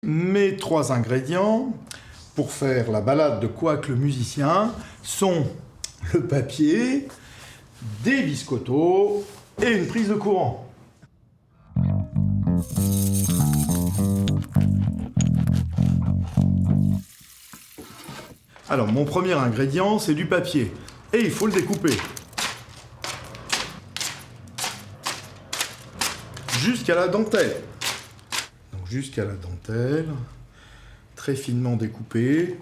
Mes 3 ingrédients pour faire la balade de Quoique le musicien sont le papier, des biscottos et une prise de courant. Alors, mon premier ingrédient, c'est du papier. Et il faut le découper. Jusqu'à la dentelle. Donc, jusqu'à la dentelle, très finement découpé.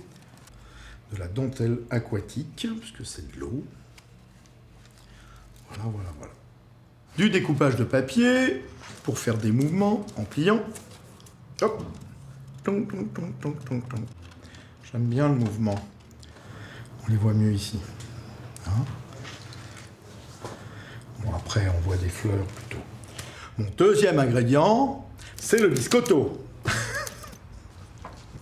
De la dentelle aquatique, puisque c'est de l'eau. Voilà, voilà, voilà. Du découpage de papier, pour faire des mouvements en pliant. Hop. Tong, tong, tong, tong, tong, tong. J'aime bien le mouvement. On les voit mieux ici. Hein? Bon, après, on voit des fleurs plutôt. Mon deuxième ingrédient, c'est le biscotto.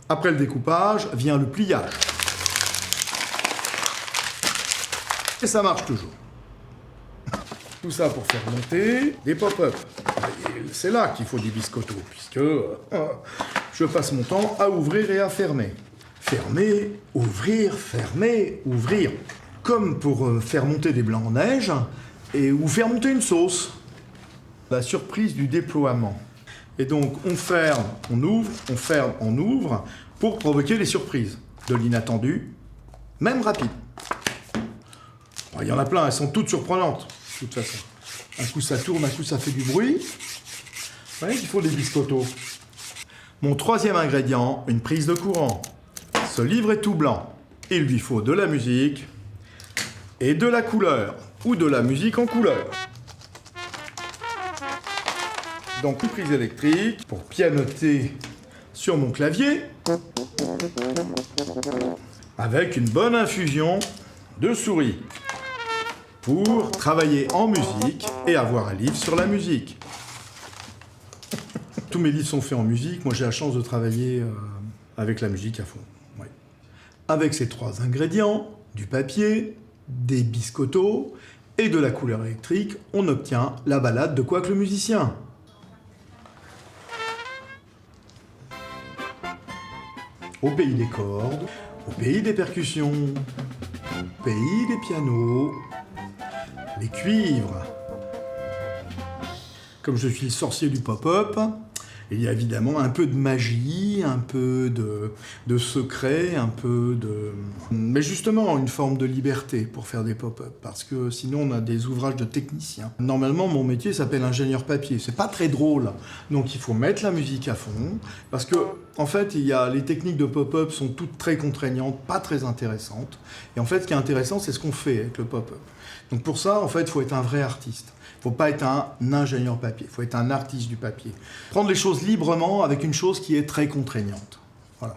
Après le découpage, vient le pliage. Et ça marche toujours. Tout ça pour faire monter des pop-up. C'est là qu'il faut des biscottos, puisque je passe mon temps à ouvrir et à fermer. Fermer, ouvrir, fermer, ouvrir. Comme pour faire monter des blancs en neige ou faire monter une sauce. La surprise du déploiement. Et donc on ferme, on ouvre, on ferme, on ouvre pour provoquer les surprises. De l'inattendu, même rapide. Bon, il y en a plein, elles sont toutes surprenantes, de toute façon. Un coup ça tourne, un coup ça fait du bruit. Vous voyez qu'il faut des biscottos. Mon troisième ingrédient, une prise de courant. Ce livre est tout blanc. Il lui faut de la musique et de la couleur, ou de la musique en couleur. Donc une prise électrique pour pianoter sur mon clavier avec une bonne infusion de souris pour travailler en musique et avoir un livre sur la musique. Tous mes livres sont faits en musique. Moi, j'ai la chance de travailler avec la musique à fond. Ouais. Avec ces 3 ingrédients, du papier, des biscottos et de la couleur électrique, on obtient la balade de Quoique le musicien. Au pays des cordes, au pays des percussions, au pays des pianos, les cuivres. Comme je suis le sorcier du pop-up, il y a évidemment un peu de magie, un peu de secret, un peu de... Mais justement, une forme de liberté pour faire des pop-up, parce que sinon on a des ouvrages de techniciens. Normalement, mon métier s'appelle ingénieur papier. C'est pas très drôle, donc il faut mettre la musique à fond, parce que, en fait, les techniques de pop-up sont toutes très contraignantes, pas très intéressantes. Et en fait, ce qui est intéressant, c'est ce qu'on fait avec le pop-up. Donc pour ça, en fait, il faut être un vrai artiste. Il ne faut pas être un ingénieur papier, il faut être un artiste du papier. Prendre les choses librement avec une chose qui est très contraignante. Voilà.